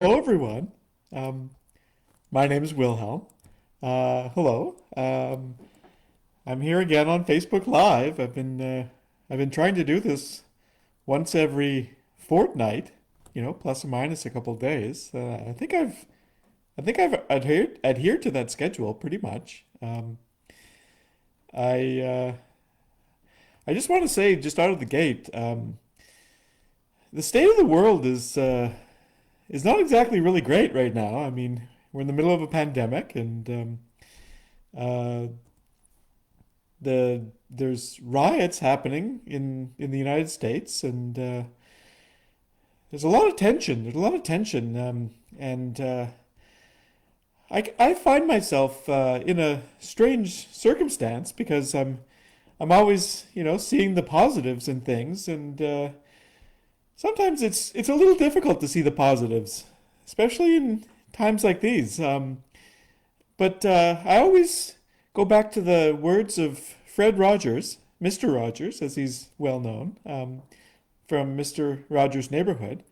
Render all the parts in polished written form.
Hello, everyone. Um, my name is Wilhelm. Hello. I'm here again on Facebook Live. I've been trying to do this once every fortnight, plus or minus a couple of days. I think I've adhered to that schedule pretty much. I uh, I just want to say, just out of the gate, the state of the world is not exactly really great right now. I mean, we're in the middle of a pandemic, and uh, there's riots happening in the United States, and there's a lot of tension. There's a lot of tension, and I find myself in a strange circumstance because I'm always seeing the positives in things, and sometimes it's a little difficult to see the positives, especially in times like these. But I always go back to the words of Fred Rogers, Mr. Rogers, as he's well known, from Mr. Rogers' Neighborhood.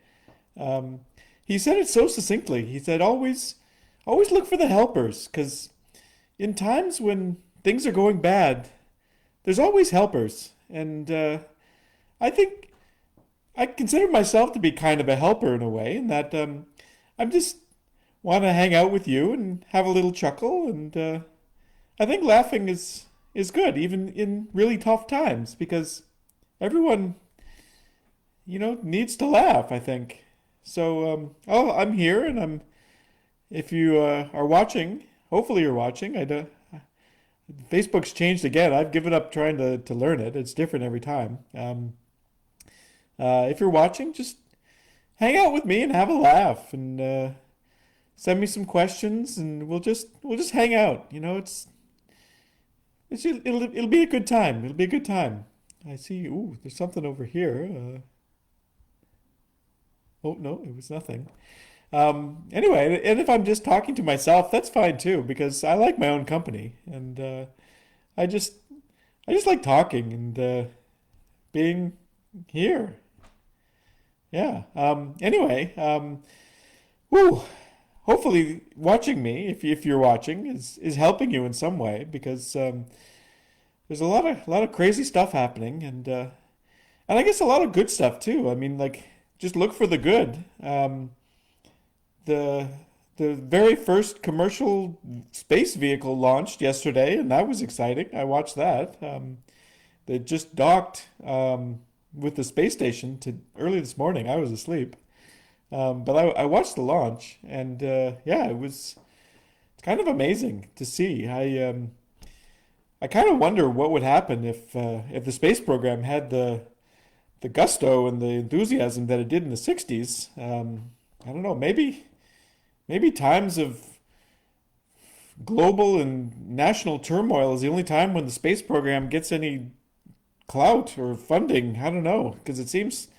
Um, he said it so succinctly. He said, always look for the helpers, because in times when things are going bad, there's always helpers. And I think I consider myself to be kind of a helper in a way, in that I'm just want to hang out with you and have a little chuckle, and I think laughing is good even in really tough times because everyone needs to laugh, I think. So I'm here, and I'm if you are watching, hopefully you're watching. I don't, Facebook's changed again. I've given up trying to learn it. It's different every time. If you're watching, just hang out with me and have a laugh, and send me some questions, and we'll just hang out. It'll be a good time. It'll be a good time. I see. Ooh, there's something over here. Oh no, it was nothing. Anyway, and if I'm just talking to myself, that's fine too, because I like my own company, and I just I just like talking and being here. Yeah. Anyway, whew, hopefully watching me, if you're watching, is helping you in some way, because there's a lot of crazy stuff happening, and I guess a lot of good stuff too. I mean, like, just look for the good. The the very first commercial space vehicle launched yesterday, and that was exciting. I watched that. They just docked with the space station to early this morning. I was asleep, but I watched the launch, and yeah, it's kind of amazing to see. I kind of wonder what would happen if the space program had the gusto and the enthusiasm that it did in the '60s. I don't know. Maybe times of global and national turmoil is the only time when the space program gets any clout or funding. I don't know, because it seems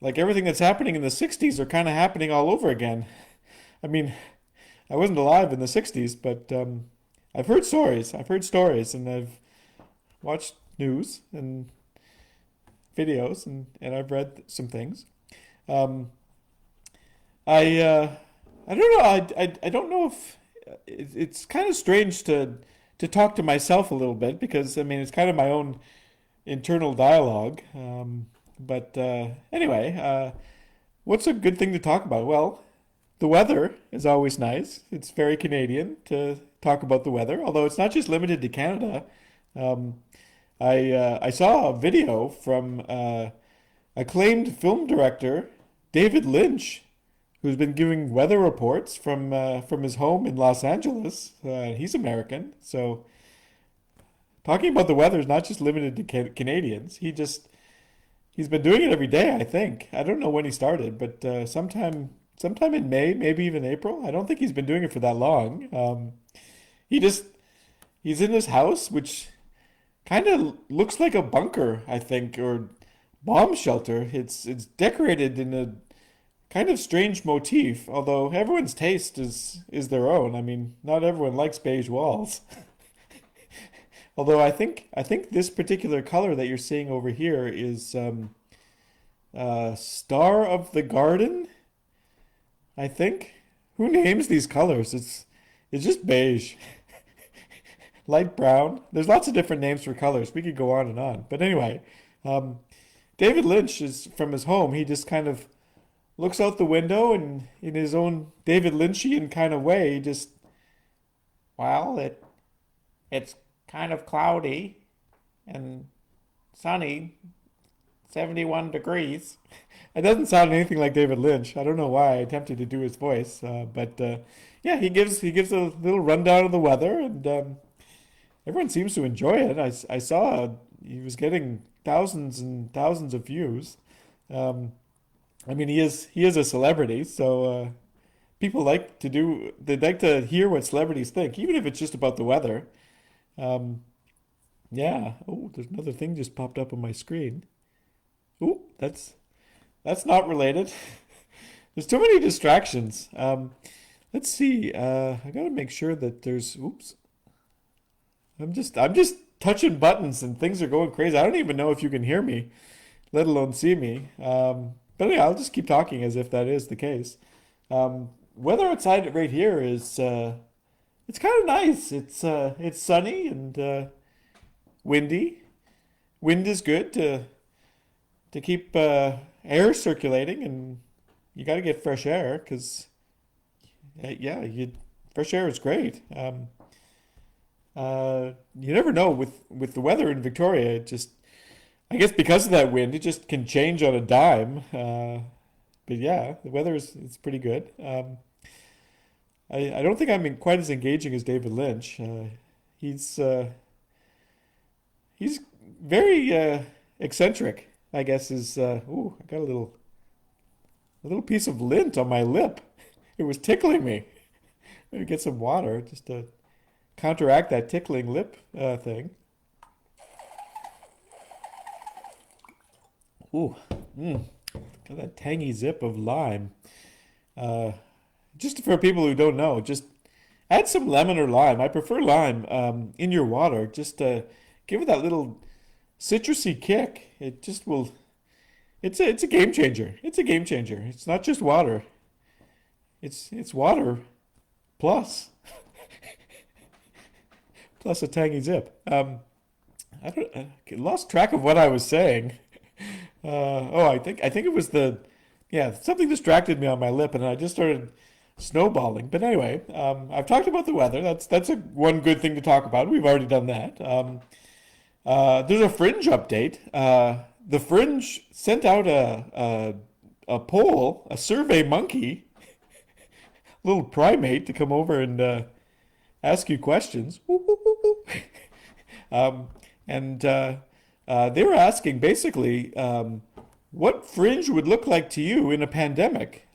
like everything that's happening in the '60s are kind of happening all over again. I mean, I wasn't alive in the '60s, but I've heard stories. I've heard stories, and I've watched news and videos, and I've read some things. Um, I I don't know. I don't know if it's kind of strange to talk to myself a little bit, because I mean it's kind of my own internal dialogue. But anyway, what's a good thing to talk about? Well, the weather is always nice. It's very Canadian to talk about the weather, although it's not just limited to Canada. Um, I saw a video from acclaimed film director David Lynch, who's been giving weather reports from his home in Los Angeles. He's American, so talking about the weather is not just limited to Canadians. He's been doing it every day. I think. I don't know when he started, but sometime in May, maybe even April. I don't think he's been doing it for that long. He just he's in his house, which kind of looks like a bunker, I think, or bomb shelter. It's decorated in a kind of strange motif, although everyone's taste is their own. I mean, not everyone likes beige walls. Although I think this particular color that you're seeing over here is Star of the Garden. I think. Who names these colors? It's just beige, light brown. There's lots of different names for colors. We could go on and on. But anyway, um, David Lynch is from his home. He just kind of looks out the window and in his own David Lynchian kind of way, he just, well, it's kind of cloudy and sunny, 71 degrees. It doesn't sound anything like David Lynch. I don't know why I attempted to do his voice, but yeah, he gives a little rundown of the weather, and everyone seems to enjoy it. I saw he was getting thousands and thousands of views. Um, I mean, he is a celebrity, so people they like to hear what celebrities think, even if it's just about the weather. Um, yeah. Oh, there's another thing just popped up on my screen. Oh, that's not related. There's too many distractions. Let's see. I gotta make sure that there's. Oops. I'm just touching buttons and things are going crazy. I don't even know if you can hear me, let alone see me. But yeah, I'll just keep talking as if that is the case. Weather outside right here is it's kind of nice. It's sunny and windy. Wind is good to keep air circulating, and you got to get fresh air because yeah, fresh air is great. You never know with the weather in Victoria. It just I guess because of that wind, it just can change on a dime. But yeah, the weather is it's pretty good. I don't think quite as engaging as David Lynch. He's uh, he's very eccentric. I guess is ooh, I got a little piece of lint on my lip. It was tickling me. Maybe get some water just to counteract that tickling lip thing. Ooh, got that tangy zip of lime. Uh, just for people who don't know, just add some lemon or lime. I prefer lime in your water. Just to give it that little citrusy kick. It just will. It's a game changer. It's a game changer. It's not just water. It's water plus plus a tangy zip. I don't. I lost track of what I was saying. Oh, I think it was yeah, something distracted me on my lip, and I just started snowballing. But anyway, I've talked about the weather. That's a one good thing to talk about. We've already done that. There's a Fringe update. The Fringe sent out a poll, a survey monkey, little primate to come over and ask you questions. Um, and they were asking basically what Fringe would look like to you in a pandemic.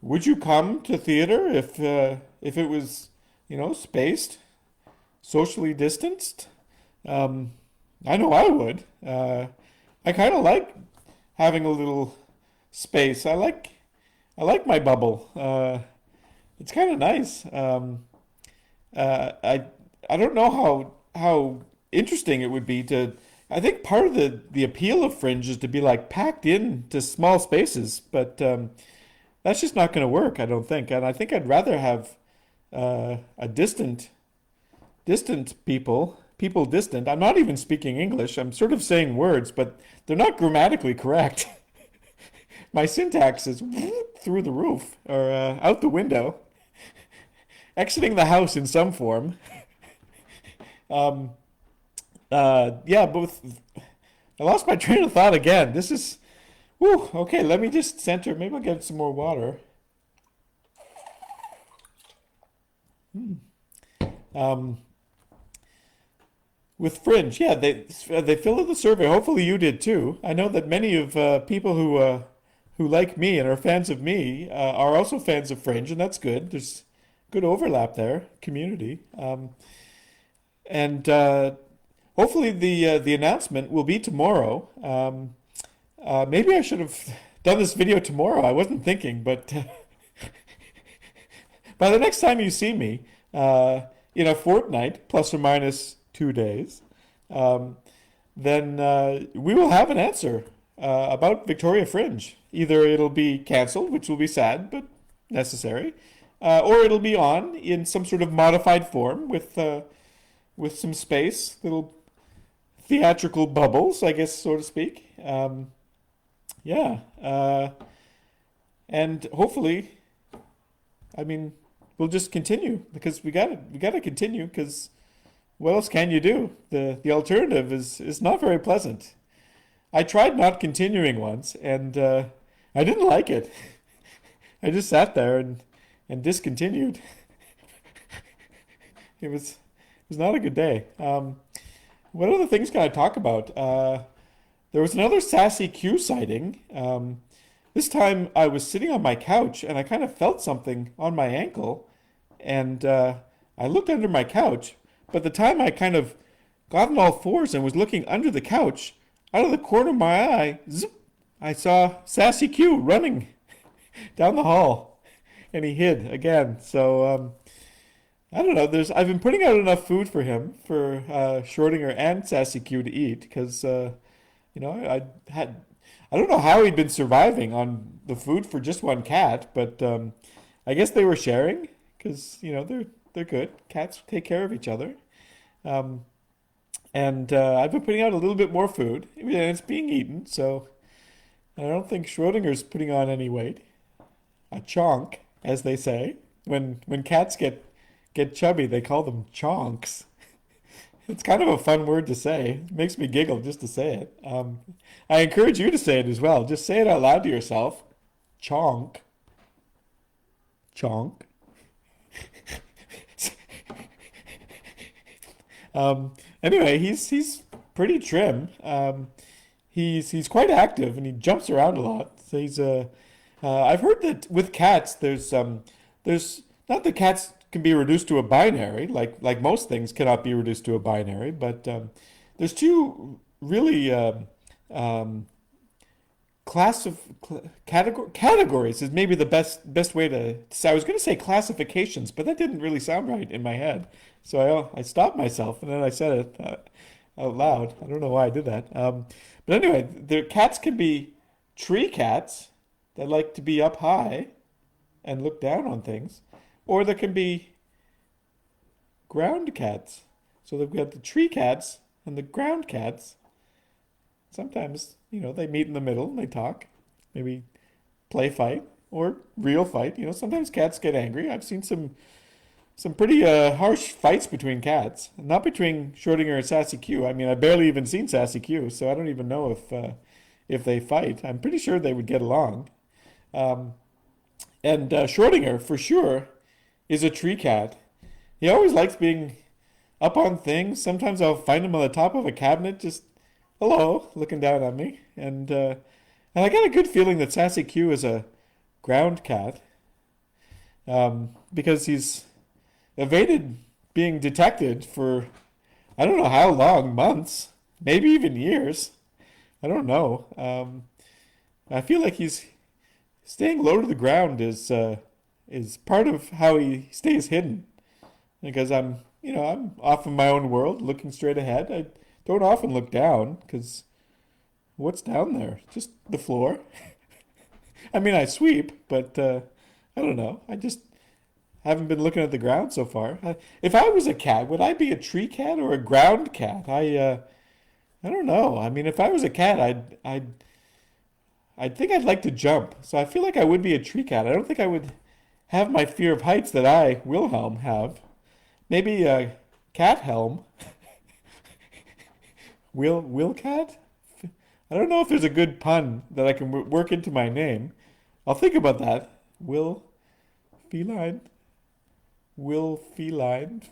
Would you come to theater if it was, spaced, socially distanced? Um, I know I would. I kind of like having a little space. I like my bubble. It's kind of nice. I don't know how interesting it would be to. I think part of the appeal of Fringe is to be like packed into small spaces, but that's just not going to work. I don't think, and I think I'd rather have a distant people distant. I'm not even speaking English. I'm sort of saying words, but they're not grammatically correct. My syntax is through the roof or out the window, exiting the house in some form. Um, yeah, both. I lost my train of thought again. This is, whew, okay. Let me just center. Maybe I'll get some more water. Um, with Fringe, yeah, they filled out the survey. Hopefully, you did too. I know that many of people who like me and are fans of me are also fans of Fringe, and that's good. There's good overlap there, community. And hopefully the announcement will be tomorrow. Maybe I should have done this video tomorrow. I wasn't thinking, but by the next time you see me, in a fortnight, plus or minus 2 days, um, then we will have an answer. about Victoria Fringe. Either it'll be cancelled, which will be sad but necessary, or it'll be on in some sort of modified form with some space, little theatrical bubbles, I guess, so to speak. Yeah, and hopefully, I mean, we'll just continue because we got to continue because what else can you do? The alternative is not very pleasant. I tried not continuing once, and I didn't like it. I just sat there and discontinued. It was not a good day. What other things can I talk about? There was another Sassy Q sighting. This time I was sitting on my couch and I kind of felt something on my ankle, and I looked under my couch. But the time I kind of got on all fours and was looking under the couch, out of the corner of my eye, zip, I saw Sassy Q running down the hall, and he hid again. So I don't know. There's I've been putting out enough food for him for Schrodinger and Sassy Q to eat because I don't know how he'd been surviving on the food for just one cat, but I guess they were sharing because they're good. Cats take care of each other. Um, and I've been putting out a little bit more food, and it's being eaten. So I don't think Schrodinger's putting on any weight. A chonk, as they say. When cats get chubby, they call them chonks. It's kind of a fun word to say. It makes me giggle just to say it. I encourage you to say it as well. Just say it out loud to yourself. Chonk. Chonk. Anyway, he's pretty trim. He's quite active and he jumps around a lot. So I've heard that with cats, there's not that cats can be reduced to a binary, like most things cannot be reduced to a binary, but there's two really class of categories is maybe the best way to say. I was going to say classifications, but that didn't really sound right in my head. So I stopped myself and then I said it out loud. I don't know why I did that. But anyway, the cats can be tree cats that like to be up high and look down on things, or there can be ground cats. So they've got the tree cats and the ground cats. Sometimes, they meet in the middle and they talk. Maybe play fight or real fight. Sometimes cats get angry. I've seen some pretty harsh fights between cats. Not between Schrodinger and Sassy Q. I mean, I barely even seen Sassy Q, so I don't even know if they fight. I'm pretty sure they would get along. Um, and Schrodinger, for sure, is a tree cat. He always likes being up on things. Sometimes I'll find him on the top of a cabinet, just hello, looking down at me. And I got a good feeling that Sassy Q is a ground cat because he's evaded being detected for I don't know how long, months, maybe even years. I don't know. I feel like he's staying low to the ground is part of how he stays hidden because I'm off in my own world, looking straight ahead. I don't often look down because what's down there? Just the floor. I mean, I sweep, but I don't know. I just haven't been looking at the ground so far. If I was a cat, would I be a tree cat or a ground cat? I don't know. I mean, if I was a cat, I'd think I'd like to jump. So I feel like I would be a tree cat. I don't think I would have my fear of heights that I, Wilhelm, have. Maybe a cat helm. Will cat? I don't know if there's a good pun that I can work into my name. I'll think about that. Feline,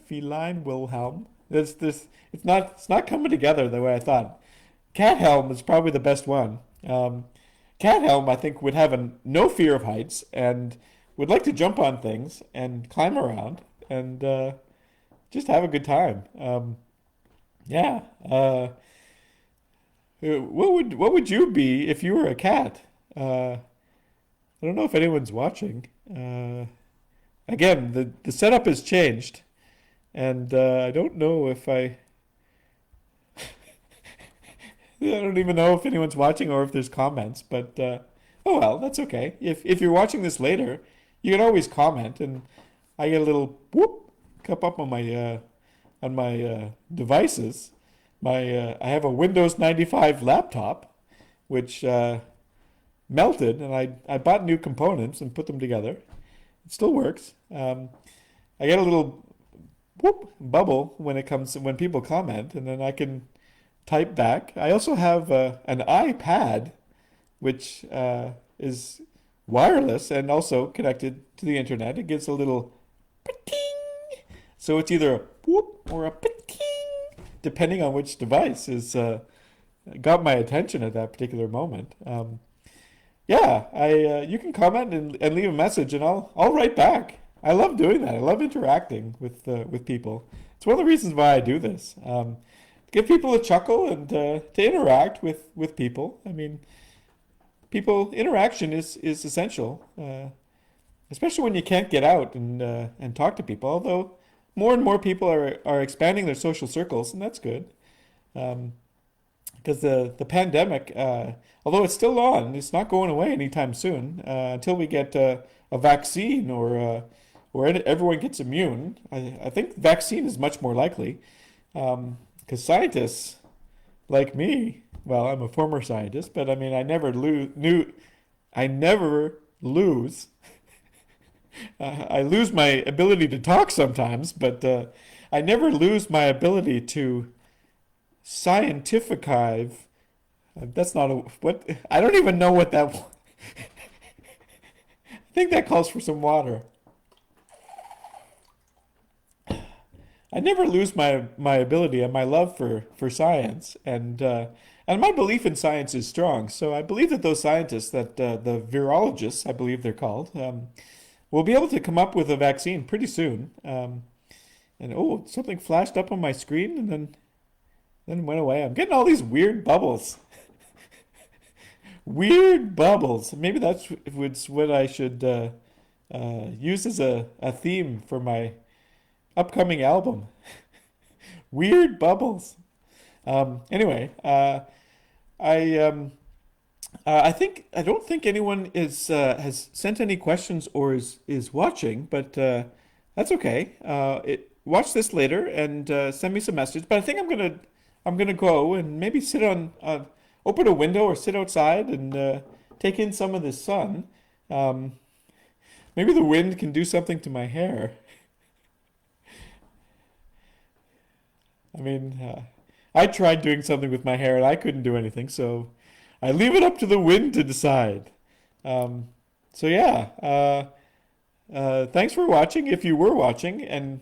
feline Wilhelm. It's not coming together the way I thought. Cat helm is probably the best one. Cat helm, I think, would have no fear of heights and would like to jump on things and climb around and just have a good time. Yeah. What would you be if you were a cat? I don't know if anyone's watching. Again, the setup has changed, and I don't know if I. I don't even know if anyone's watching or if there's comments, but oh well, that's okay. If you're watching this later, you can always comment, and I get a little whoop come up on my devices. My I have a Windows 95 laptop, which melted, and I bought new components and put them together. It still works. I get a little whoop bubble when people comment, and then I can type back. I also have an iPad, which is wireless and also connected to the internet. It gives a little ting, so it's either a whoop or a ting, depending on which device is got my attention at that particular moment. Yeah, I you can comment and leave a message, and I'll write back. I love doing that. I love interacting with people. It's one of the reasons why I do this. Give people a chuckle and to interact with people. I mean, people interaction is essential, especially when you can't get out and talk to people. Although more and more people are expanding their social circles, and that's good. Um, because the pandemic, although it's still on, it's not going away anytime soon until we get a vaccine or everyone gets immune. I think vaccine is much more likely because scientists like me, well, I'm a former scientist, but I mean, I never lose. I lose my ability to talk sometimes, but I never lose my ability to scientificize. That's not a what. I don't even know what that. I think that calls for some water. I never lose my ability and my love for science, and my belief in science is strong. So I believe that those scientists, that the virologists, I believe they're called, will be able to come up with a vaccine pretty soon. And oh, something flashed up on my screen and then went away. I'm getting all these weird bubbles. Weird bubbles. Maybe that's what I should use as a theme for my upcoming album. Weird bubbles. Anyway, I don't think anyone is has sent any questions or is watching, but that's okay. Watch this later and send me some message. But I think I'm gonna go and maybe sit on open a window or sit outside and take in some of the sun. Um, Maybe the wind can do something to my hair. I mean, I tried doing something with my hair and I couldn't do anything, so I leave it up to the wind to decide. Um, so yeah, thanks for watching. If you were watching and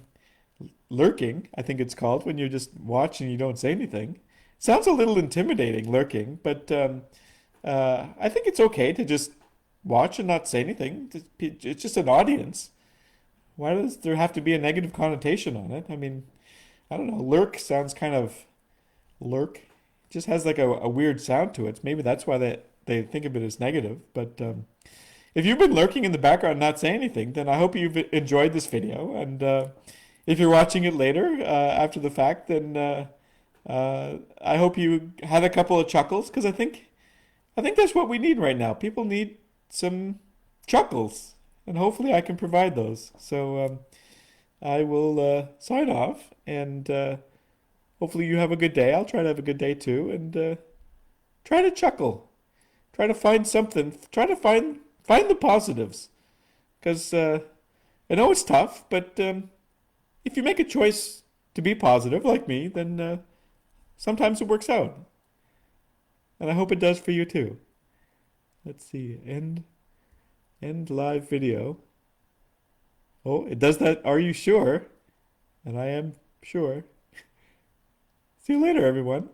lurking, I think it's called when you just watch and you don't say anything. Sounds a little intimidating, lurking, but I think it's okay to just watch and not say anything. It's just an audience. Why does there have to be a negative connotation on it? I mean, I don't know. Lurk sounds kind of lurk. Just has like a weird sound to it. Maybe that's why they think of it as negative. But if you've been lurking in the background and not saying anything, then I hope you've enjoyed this video. And if you're watching it later after the fact, then I hope you had a couple of chuckles because I think that's what we need right now. People need some chuckles, and hopefully I can provide those. So I will sign off, and hopefully you have a good day. I'll try to have a good day too, and try to chuckle. Try to find something. Try to find the positives, because I know it's tough, but if you make a choice to be positive, like me, then sometimes it works out, and I hope it does for you too. Let's see, end live video. Oh, it does that. Are you sure? And I am sure. See you later, everyone.